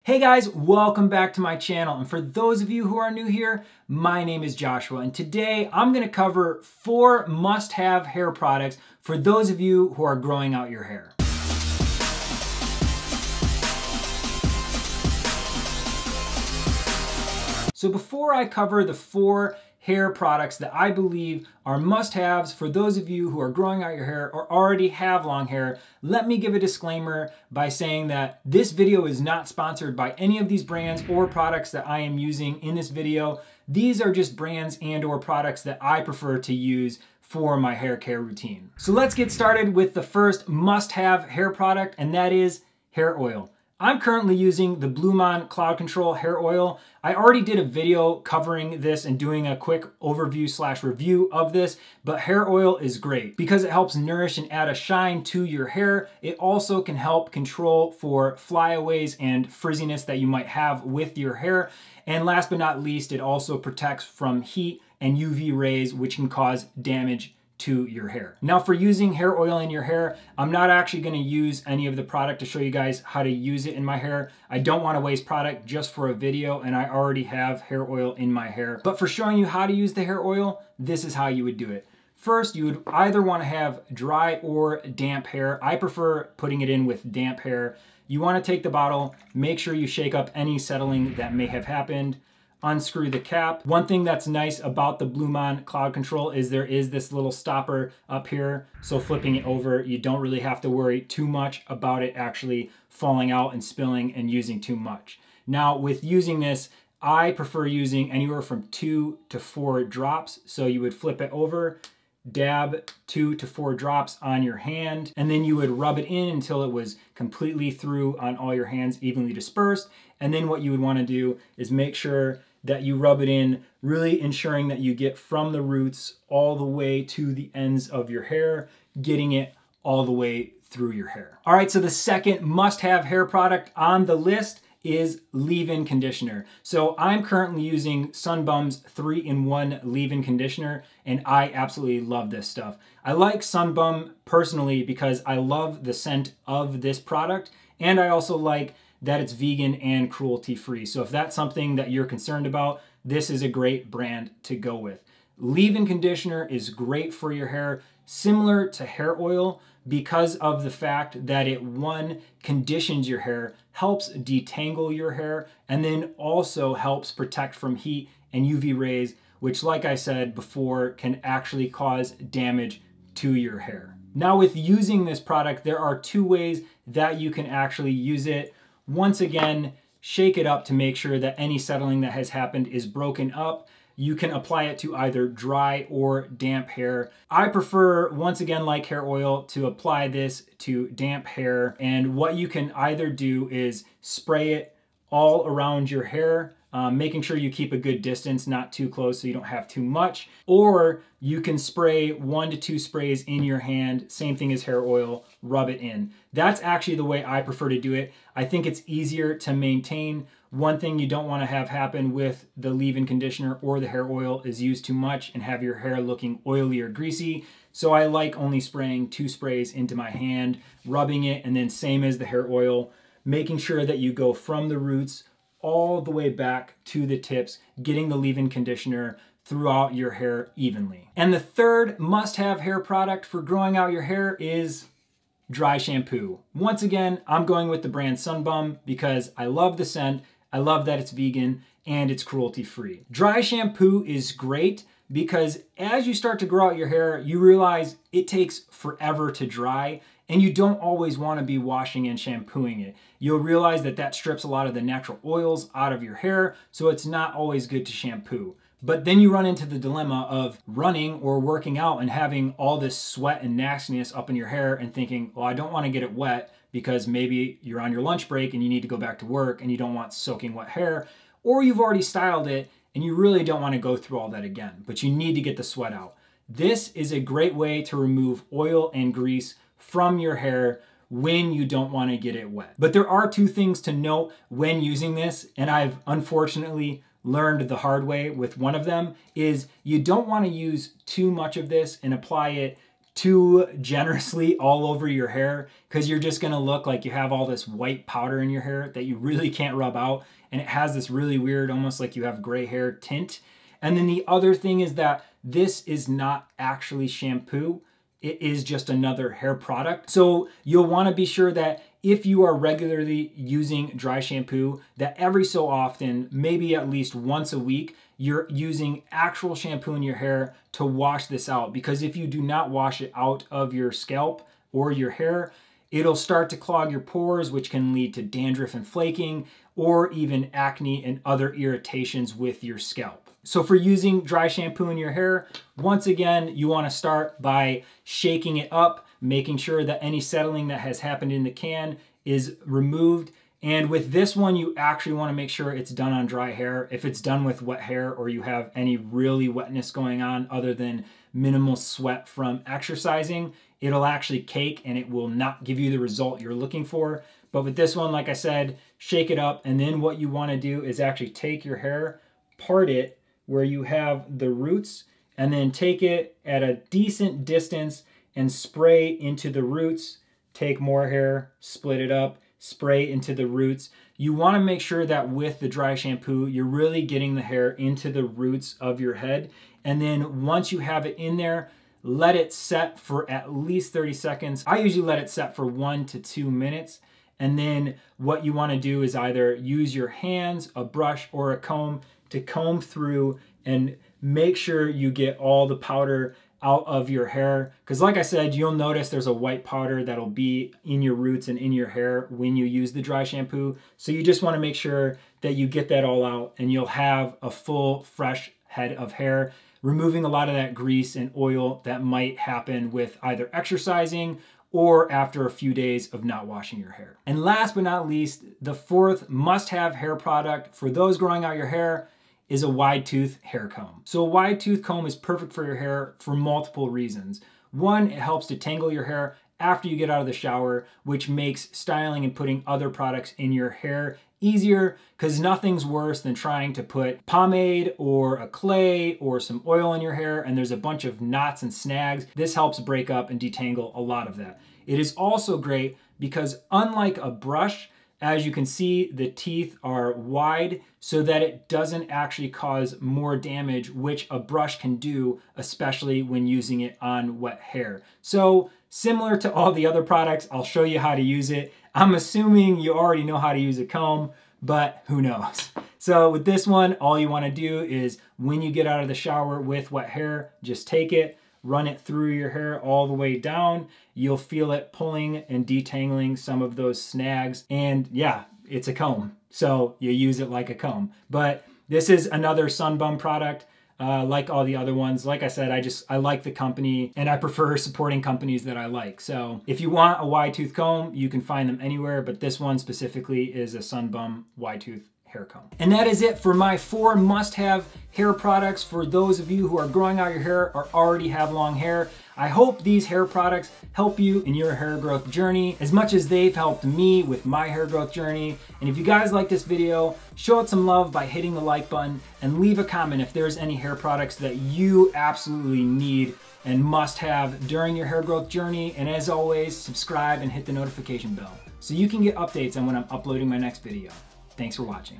Hey guys, welcome back to my channel. And for those of you who are new here, my name is Joshua. And today I'm gonna cover 4 must-have hair products for those of you who are growing out your hair. So before I cover the 4 hair products that I believe are must-haves for those of you who are growing out your hair or already have long hair, let me give a disclaimer by saying that this video is not sponsored by any of these brands or products that I am using in this video. These are just brands and or products that I prefer to use for my hair care routine. So let's get started with the first must-have hair product, and that is hair oil. I'm currently using the Blue Mon Cloud Control Hair Oil. I already did a video covering this and doing a quick overview / review of this, but hair oil is great because it helps nourish and add a shine to your hair. It also can help control for flyaways and frizziness that you might have with your hair. And last but not least, it also protects from heat and UV rays, which can cause damage to your hair. Now for using hair oil in your hair, I'm not actually gonna use any of the product to show you guys how to use it in my hair. I don't wanna waste product just for a video, and I already have hair oil in my hair. But for showing you how to use the hair oil, this is how you would do it. First, you would either wanna have dry or damp hair. I prefer putting it in with damp hair. You wanna take the bottle, make sure you shake up any settling that may have happened, unscrew the cap. One thing that's nice about the Blue Mon Cloud Control is there is this little stopper up here. So flipping it over, you don't really have to worry too much about it actually falling out and spilling and using too much. Now with using this, I prefer using anywhere from 2 to 4 drops. So you would flip it over, dab 2 to 4 drops on your hand, and then you would rub it in until it was completely through on all your hands, evenly dispersed. And then what you would want to do is make sure that you rub it in, really ensuring that you get from the roots all the way to the ends of your hair, getting it all the way through your hair. All right, so the second must-have hair product on the list is LeaveIn Conditioner. So I'm currently using Sunbum's 3-in-1 LeaveIn Conditioner, and I absolutely love this stuff. I like Sunbum personally because I love the scent of this product, and I also like that it's vegan and cruelty-free. So if that's something that you're concerned about, this is a great brand to go with. LeaveIn Conditioner is great for your hair, similar to hair oil, because of the fact that it, 1, conditions your hair, helps detangle your hair, and then also helps protect from heat and UV rays, which, like I said before, can actually cause damage to your hair. Now with using this product, there are 2 ways that you can actually use it. Once again, shake it up to make sure that any settling that has happened is broken up. You can apply it to either dry or damp hair. I prefer, once again, like hair oil, to apply this to damp hair. And what you can either do is spray it all around your hair, making sure you keep a good distance, not too close so you don't have too much. Or you can spray 1 to 2 sprays in your hand, same thing as hair oil, rub it in. That's actually the way I prefer to do it. I think it's easier to maintain. One thing you don't want to have happen with the leave-in conditioner or the hair oil is use too much and have your hair looking oily or greasy. So I like only spraying 2 sprays into my hand, rubbing it, and then same as the hair oil, making sure that you go from the roots all the way back to the tips, getting the leave-in conditioner throughout your hair evenly. And the third must-have hair product for growing out your hair is dry shampoo. Once again, I'm going with the brand Sunbum because I love the scent, I love that it's vegan, and it's cruelty-free. Dry shampoo is great because as you start to grow out your hair, you realize it takes forever to dry, and you don't always want to be washing and shampooing it. You'll realize that that strips a lot of the natural oils out of your hair, so it's not always good to shampoo. But then you run into the dilemma of running or working out and having all this sweat and nastiness up in your hair and thinking, well, I don't want to get it wet because maybe you're on your lunch break and you need to go back to work and you don't want soaking wet hair, or you've already styled it and you really don't want to go through all that again, but you need to get the sweat out. This is a great way to remove oil and grease from your hair when you don't want to get it wet. But there are 2 things to note when using this, and I've unfortunately learned the hard way with one of them, is you don't want to use too much of this and apply it too generously all over your hair, because you're just gonna look like you have all this white powder in your hair that you really can't rub out, and it has this really weird, almost like you have gray hair tint. And then the other thing is that this is not actually shampoo. It is just another hair product. So you'll wanna be sure that if you are regularly using dry shampoo, that every so often, maybe at least once a week, you're using actual shampoo in your hair to wash this out. Because if you do not wash it out of your scalp or your hair, it'll start to clog your pores, which can lead to dandruff and flaking, or even acne and other irritations with your scalp. So for using dry shampoo in your hair, once again, you want to start by shaking it up, making sure that any settling that has happened in the can is removed. And with this one, you actually want to make sure it's done on dry hair. If it's done with wet hair, or you have any really wetness going on other than minimal sweat from exercising, it'll actually cake and it will not give you the result you're looking for. But with this one, like I said, shake it up. And then what you want to do is actually take your hair, part it where you have the roots, and then take it at a decent distance and spray into the roots. Take more hair, split it up, spray into the roots. You want to make sure that with the dry shampoo, you're really getting the hair into the roots of your head. And then once you have it in there, let it set for at least 30 seconds. I usually let it set for 1 to 2 minutes. And then what you want to do is either use your hands, a brush, or a comb to comb through and make sure you get all the powder out of your hair. Because like I said, you'll notice there's a white powder that'll be in your roots and in your hair when you use the dry shampoo. So you just want to make sure that you get that all out, and you'll have a full, fresh head of hair, removing a lot of that grease and oil that might happen with either exercising or after a few days of not washing your hair. And last but not least, the fourth must-have hair product for those growing out your hair is a wide tooth hair comb. So a wide tooth comb is perfect for your hair for multiple reasons. One, it helps detangle your hair after you get out of the shower, which makes styling and putting other products in your hair easier, because nothing's worse than trying to put pomade or a clay or some oil in your hair and there's a bunch of knots and snags. This helps break up and detangle a lot of that. It is also great because unlike a brush, as you can see, the teeth are wide so that it doesn't actually cause more damage, which a brush can do, especially when using it on wet hair. So similar to all the other products, I'll show you how to use it. I'm assuming you already know how to use a comb, but who knows? So with this one, all you want to do is when you get out of the shower with wet hair, just take it, run it through your hair all the way down. You'll feel it pulling and detangling some of those snags. And yeah, it's a comb. So you use it like a comb. But this is another Sunbum product. Like all the other ones. Like I said, I like the company and I prefer supporting companies that I like. So if you want a wide tooth comb, you can find them anywhere, but this one specifically is a Sunbum wide tooth hair comb. And that is it for my 4 must-have hair products for those of you who are growing out your hair or already have long hair. I hope these hair products help you in your hair growth journey as much as they've helped me with my hair growth journey. And if you guys like this video, show it some love by hitting the like button and leave a comment if there's any hair products that you absolutely need and must have during your hair growth journey. And as always, subscribe and hit the notification bell so you can get updates on when I'm uploading my next video. Thanks for watching.